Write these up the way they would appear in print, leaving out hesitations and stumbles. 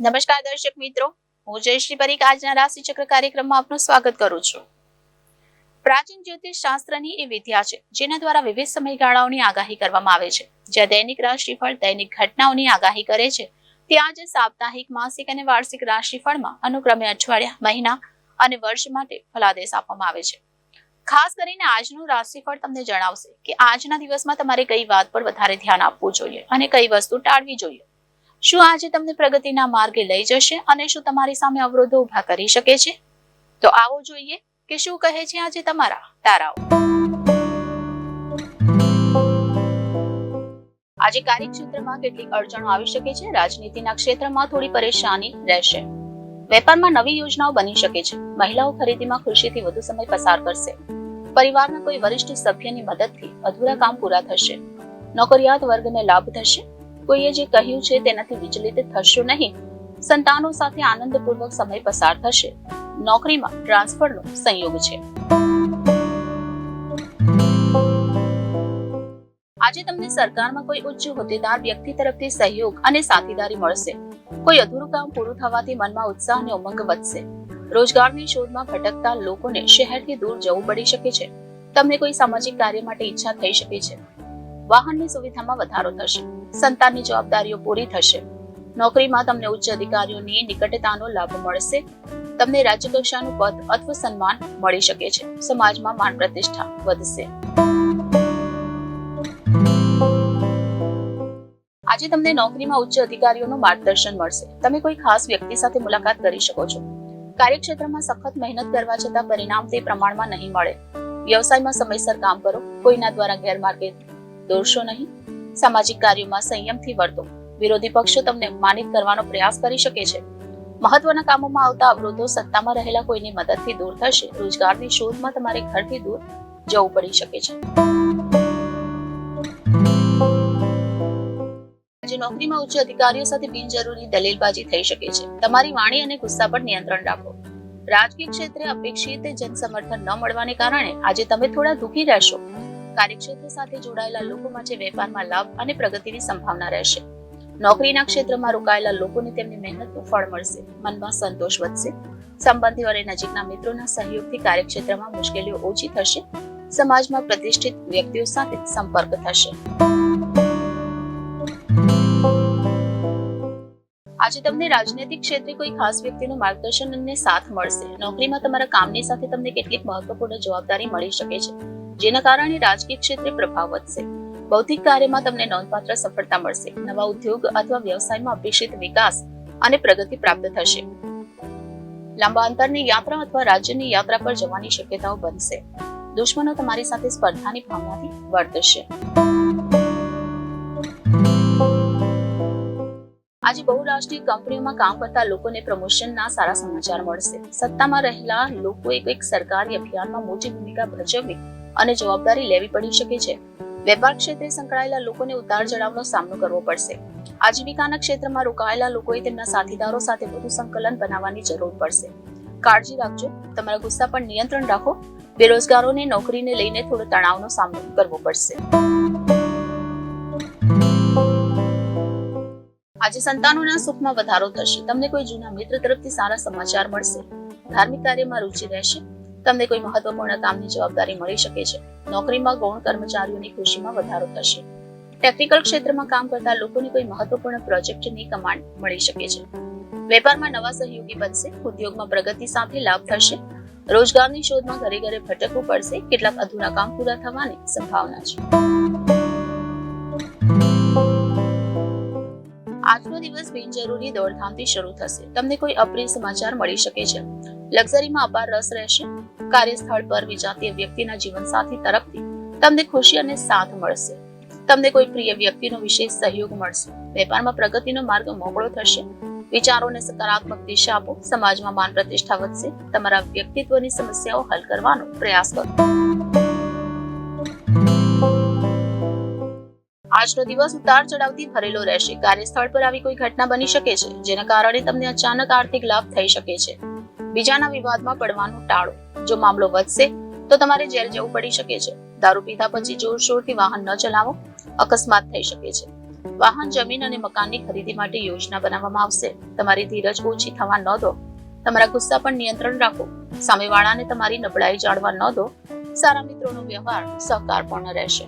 નમસ્કાર દર્શક મિત્રો, હું જયશ્રી પરીખ આજના રાશિ ચક્ર કાર્યક્રમમાં આપનું સ્વાગત કરું છું. પ્રાચીન જ્યોતિષ શાસ્ત્રની એ વિદ્યા છે જેના દ્વારા વિવિધ સમયગાળાઓની આગાહી કરવામાં આવે છે. જ્યાં દૈનિક રાશિફળ દૈનિક ઘટનાઓની આગાહી કરે છે, ત્યાં આજે સાપ્તાહિક, માસિક અને વાર્ષિક રાશિફળમાં અનુક્રમે અઠવાડિયા, મહિના અને વર્ષ માટે ફલાદેશ આપવામાં આવે છે. ખાસ કરીને આજનું રાશિફળ તમને જણાવશે કે આજના દિવસમાં તમારે કઈ વાત પર વધારે ધ્યાન આપવું જોઈએ અને કઈ વસ્તુ ટાળવી જોઈએ. શું આજે તમને પ્રગતિના માર્ગે લઈ જશે અને શું તમારી સામે અવરોધો ઉભા કરી શકે છે? તો આવો જોઈએ કે શું કહે છે આજે તમારા તારાઓ. આજે કાર્યક્ષેત્રમાં કેટલીક અડચણો આવી શકે છે. રાજનીતિના ક્ષેત્રમાં થોડી પરેશાની રહેશે. વેપારમાં નવી યોજનાઓ બની શકે છે. મહિલાઓ ખરીદીમાં ખુશીથી વધુ સમય પસાર કરશે. પરિવારના કોઈ વરિષ્ઠ સભ્યની મદદથી અધૂરા કામ પૂરા થશે. નોકરિયાત વર્ગને લાભ થશે. કોઈએ જે કહ્યું છે તેનાથી વિચલિત થશો નહીં. સંતાનો સાથે આનંદપૂર્વક સમય પસાર થશે. નોકરીમાં ટ્રાન્સફરનો સંયોગ છે. આજે તમને સરકારમાં કોઈ ઉચ્ચ હોદ્દેદાર વ્યક્તિ તરફથી સહયોગ અને સાથીદારી મળશે. કોઈ અધૂરું કામ પૂરું થવાથી મનમાં ઉત્સાહ અને ઉમંગ વધશે. રોજગારની શોધમાં ભટકતા લોકોને શહેરથી દૂર જવું પડી શકે છે. તમને કોઈ સામાજિક કાર્ય માટે ઈચ્છા થઈ શકે છે. વાહનની સુવિધામાં વધારો થશે. સંતાનની જવાબદારીઓ પૂરી થશે. નોકરીમાં તમને ઉચ્ચ અધિકારીઓની નિકટતાનો લાભ મળશે. તમને રાજ્ય કક્ષાનું પદ અથવા સન્માન મળી શકે છે. સમાજમાં માન પ્રતિષ્ઠા વધશે. આજે તમને નોકરીમાં ઉચ્ચ અધિકારીઓનું માર્ગદર્શન મળશે. તમે કોઈ ખાસ વ્યક્તિ સાથે મુલાકાત કરી શકો છો. કાર્યક્ષેત્રમાં સખત મહેનત કરવા છતાં પરિણામ તે પ્રમાણમાં નહીં મળે. વ્યવસાયમાં સમયસર કામ કરો. કોઈના દ્વારા ગેરમાર્ગે દોરશો નહીં. સામાજિક કાર્યોમાં સંયમથી વર્તો. વિરોધી પક્ષો તમને અપમાનિત કરવાનો પ્રયાસ કરી શકે છે. મહત્વના કામોમાં આવતા અવરોધો સત્તામાં રહેલા કોઈની મદદથી દૂર થશે. રોજગારની શોધમાં તમારે ઘરથી દૂર જવું પડી શકે છે. આજે નોકરીમાં ઉચ્ચ અધિકારીઓ સાથે બિનજરૂરી દલીલબાજી થઈ શકે છે. તમારી વાણી અને ગુસ્સા પર નિયંત્રણ રાખો. રાજકીય ક્ષેત્રે અપેક્ષિત જનસમર્થન ન મળવાને કારણે આજે તમે થોડા દુઃખી રહેશો. કાર્યક્ષેત્ર સાથે જોડાયેલા લોકો માટે વેપારમાં લાભ અને પ્રગતિની સંભાવના રહેશે. નોકરીના ક્ષેત્રમાં રોકાયેલા લોકોને તેમની મહેનતનું ફળ મળશે. મનમાં સંતોષ વધશે. સંબંધીઓ અને નજીકના મિત્રોના સહયોગથી કાર્યક્ષેત્રમાં મુશ્કેલીઓ ઓછી થશે. સમાજમાં પ્રતિષ્ઠિત વ્યક્તિઓ સાથે સંપર્ક થશે. આજે તમને રાજનૈતિક ક્ષેત્રે કોઈ ખાસ વ્યક્તિનું માર્ગદર્શન અને સાથ મળશે. નોકરીમાં તમારા કામની સાથે તમને કેટલીક મહત્વપૂર્ણ જવાબદારી મળી શકે છે, જેના કારણે રાજકીય ક્ષેત્રે પ્રભાવ વધશે. બૌદ્ધિક કાર્યમાં તમને નોંધપાત્ર સફળતા મળશે. નવા ઉદ્યોગ અથવા વ્યવસાયમાં અપેક્ષિત વિકાસ અને પ્રગતિ પ્રાપ્ત થશે. લાંબા અંતરની યાત્રા અથવા રાજ્યની યાત્રા પર જવાની શક્યતાઓ બનશે. દુશ્મનો તમારી સાથે સ્પર્ધાની ભાવનાથી વર્તશે. આજે બહુરાષ્ટ્રીય કંપનીઓમાં કામ કરતા લોકોને પ્રમોશનના સારા સમાચાર મળશે. સત્તામાં રહેલા લોકોએ એક સરકારી અભિયાનમાં મોટી ભૂમિકા ભજવવી અને જવાબદારી લેવી પડી શકે છે. વેપાર ક્ષેત્રે સંકળાયેલા લોકોને ઉતાર ચઢાવનો સામનો કરવો પડશે. આજીવિકાના ક્ષેત્રમાં રોકાયેલા લોકોએ તેમના સાથીદારો સાથે વધુ સંકલન બનાવવાની જરૂર પડશે. કાળજી રાખજો. તમારા ગુસ્સા પર નિયંત્રણ રાખો. બેરોજગારોને નોકરીને લઈને થોડો તણાવનો સામનો કરવો પડશે. આજે સંતાનોના સુખમાં વધારો થશે. તમને કોઈ જૂના મિત્ર તરફથી સારા સમાચાર મળશે. ધાર્મિક કાર્યમાં રુચિ રહેશે. તમને કોઈ મહત્વપૂર્ણ કામની જવાબદારી મળી શકે છે. નોકરીમાં ગૌણ કર્મચારીઓની ખુશીમાં વધારો થશે. ટેકનિકલ ક્ષેત્રમાં કામ કરતા લોકોને કોઈ મહત્વપૂર્ણ પ્રોજેક્ટની કમાન્ડ મળી શકે છે. વેપારમાં નવા સહયોગી બનશે. ઉદ્યોગમાં પ્રગતિ સાથે લાભ થશે. રોજગારની શોધમાં ઘરે ઘરે ભટકવું પડશે. કેટલાક અધૂરા કામ પૂરા થવાની સંભાવના છે. આજનો દિવસ બિનજરૂરી દોડધામથી શરૂ થશે. તમને કોઈ અપ્રિય સમાચાર મળી શકે છે. લક્ઝરીમાં અપાર રસ રહેશે. કાર્યસ્થળ પર વિજાતીય વ્યક્તિના જીવનસાથી તરફથી તમને ખુશી અને સાથ મળશે. તમને કોઈ પ્રિય વ્યક્તિનો વિશેષ સહયોગ મળશે. વેપારમાં પ્રગતિનો માર્ગ મોકળો થશે. વિચારોને સકારાત્મક દિશા આપો. સમાજમાં માન પ્રતિષ્ઠા વધશે. તમારા વ્યક્તિત્વની સમસ્યાઓ હલ કરવાનો પ્રયાસ કરો. આજનો દિવસ ઉતાર ચઢાવથી ભરેલો રહેશે. કાર્યસ્થળ પર આવી કોઈ ઘટના બની શકે છે જેના કારણે તમને અચાનક આર્થિક લાભ થઈ શકે છે. બીજાના વિવાદમાં પડવાનું ટાળો. જો મામલો વધશે તો તમારે જેલ જવું પડી શકે છે. દારૂ પીધા પછી જોરશોરથી વાહન ન ચલાવો. અકસ્માત થઈ શકે છે. વાહન, જમીન અને મકાનની ખરીદી માટે યોજના બનાવવામાં આવશે. તમારી ધીરજ ઓછી થવા ન દો. તમારા ગુસ્સા પર નિયંત્રણ રાખો. સામેવાળાને તમારી નબળાઈ જાણવા ન દો. સારા મિત્રોનો વ્યવહાર સહકારપૂર્ણ રહેશે.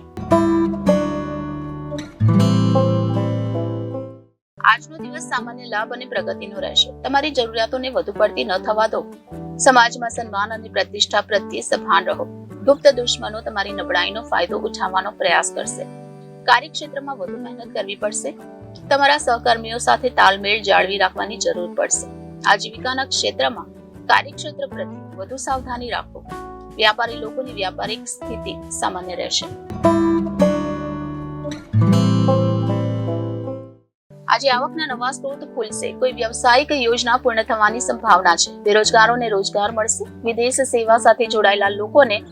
આજનો દિવસ સામાન્ય લાભ અને પ્રગતિનો રહેશે. તમારી જરૂરિયાતોને વધુ પડતી ન થવા દો. સમાજમાં સન્માન અને પ્રતિષ્ઠા પ્રત્યે સભાન રહો. ગુપ્ત દુશ્મનો તમારી નબળાઈનો ફાયદો ઉઠાવવાનો પ્રયાસ કરશે. કાર્યક્ષેત્રમાં વધુ મહેનત કરવી પડશે. તમારા સહકર્મીઓ સાથે તાલમેળ જાળવી રાખવાની જરૂર પડશે. આજીવિકાના ક્ષેત્રમાં કાર્યક્ષેત્ર પ્રત્યે વધુ સાવધાની રાખો. વ્યાપારી લોકોની વ્યાપારિક સ્થિતિ સામાન્ય રહેશે. આજે આવકના નવા સ્ત્રોત ખુલશે. કોઈ વ્યવસાયિક યોજના પૂર્ણ થવાની સંભાવના છે. બેરોજગારોને રોજગાર મળશે. વિદેશ સેવા સાથે જોડાયેલા લોકોને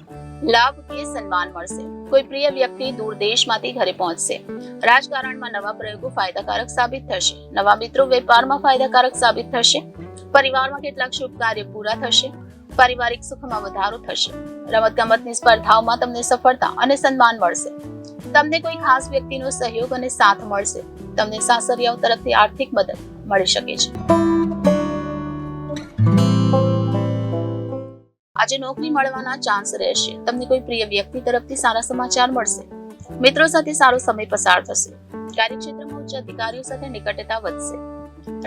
લાભ કે સન્માન મળશે. કોઈ પ્રિય વ્યક્તિ દૂર દેશમાંથી ઘરે પહોંચશે. રાજકારણમાં નવા પ્રયોગો ફાયદાકારક સાબિત થશે. નવા મિત્રો વેપારમાં ફાયદાકારક સાબિત થશે. પરિવારમાં કેટલાક શુભ કાર્ય પૂરા થશે. પારિવારિક સુખમાં વધારો થશે. રમતગમતની સ્પર્ધાઓમાં તમને સફળતા અને સન્માન મળશે. તમને કોઈ ખાસ વ્યક્તિનો સહયોગ અને સાથ મળશે. તમને સાસરિયાઓ તરફથી આર્થિક મદદ મળી શકે છે. આજે નોકરી મળવાના ચાન્સ રહેશે. તમને કોઈ પ્રિય વ્યક્તિ તરફથી સારા સમાચાર મળશે. મિત્રો સાથે સારો સમય પસાર થશે. કાર્યક્ષેત્રમાં ઉચ્ચ અધિકારીઓ સાથે નિકટતા વધશે.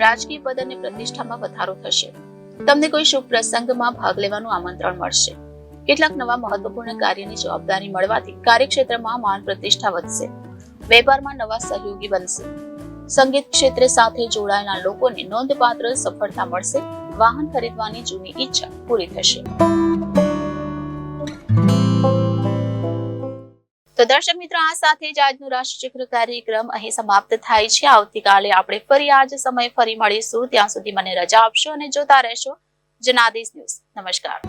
રાજકીય પદ અને પ્રતિષ્ઠામાં વધારો થશે. તમને કોઈ શુભ પ્રસંગમાં ભાગ લેવાનું આમંત્રણ મળશે. કેટલાક નવા મહત્વપૂર્ણ કાર્યની જવાબદારી મળવાથી કાર્યક્ષેત્રમાં માન પ્રતિષ્ઠા વધશે. વેપારમાં નવા સહયોગી બનશે. સંગીત ક્ષેત્ર સાથે જોડાયેલા લોકોને નોંધપાત્ર સફળતા મળશે. વાહન ખરીદવાની જૂની ઈચ્છા પૂરી થશે. તો દર્શક મિત્રો, આ સાથે જ આજનો રાશિચક્ર કાર્યક્રમ અહીં સમાપ્ત થાય છે. આવતીકાલે આપણે ફરી આ જ સમય ફરી મળીશું. ત્યાં સુધી મને રજા આપશો અને જોતા રહેશો જનાદેશ ન્યૂઝ. નમસ્કાર.